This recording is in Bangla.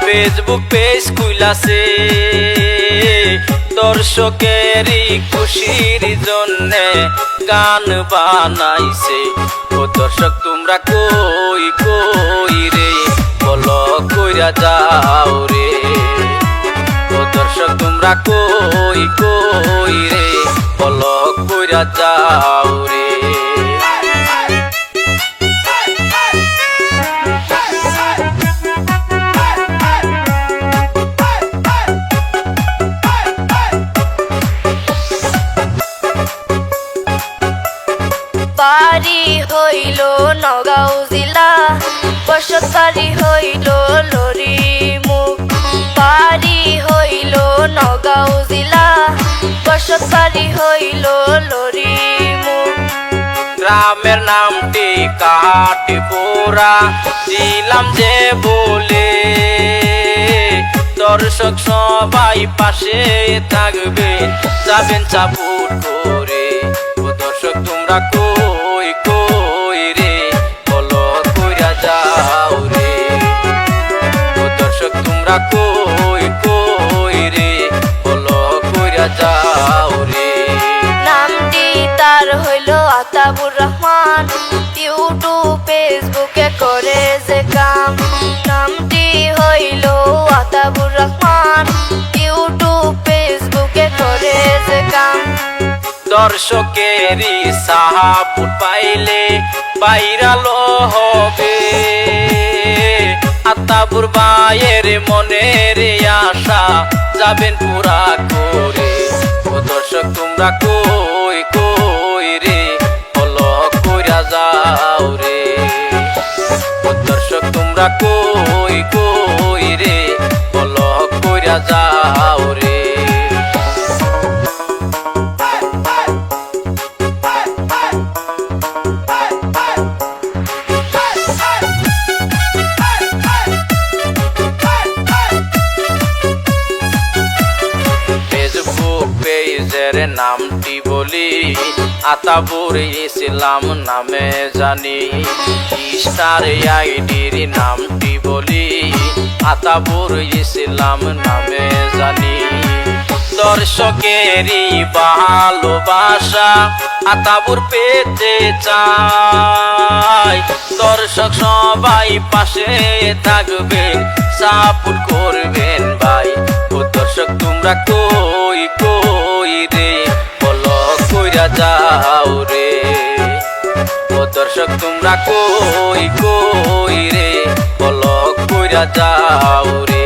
ফেসবুক পেজ খুইলাছে দর্শকেরই খুশির জন্যে গান বানাইছে। ও দর্শক তোমরা কই কই রে বলো কইরা যাও রে। ও দর্শক তোমরা কই কই রে বলো কইরা যাও রে। বাড়ি হইল নগাঁও জিলা, বসত বাড়ি হইল লরিমুখ। বাড়ি হইল নগাঁও জিলা, বসত বাড়ি হইল লরিমুখ। গ্রামের নামটি কাটিপুরা দিলাম যে বলে দর্শক সবাই পাশে থাকবেন যাবেন সাপোর্ট করে। ও দর্শক তোমরা কই কই রে বলো কইরা যাও রে। ও দর্শক তোমরা কই কই রে বলো কইরা যাও রে। নামটি তার হইল আতাবুর রহমান, ইউটিউব ফেসবুকে করে যে কাম। নামটি হইল আতাবুর রহমান, ইউটিউব ফেসবুকে করে যে কাম। দর্শকেরই সাহাপুট পাইলে বাইরালো হবে আতাবুর ভাইয়ের মনের আশা যাবেন পুরা করে। ও দর্শক তোমরা কই কই রে বলো কইরা যাও রে। ও দর্শক তোমরা কই কই রে বলো কইরা যাও রে। পেজের নামটি বলি আতাবুর ইসলাম নামে জানি। স্টার আইডির নামটি বলি আতাবুর ইসলাম নামে জানি। দর্শকেরই ভালোবাসা আতাবুর পেতে চাই। দর্শক সবাই পাশে থাকবেন সাপোর্ট করবেন ভাই। ও দর্শক তোমরা কই কই রে বলো কইরা যাও রে। ও দর্শক তোমরা কই কই রে বলো কইরা যাও রে।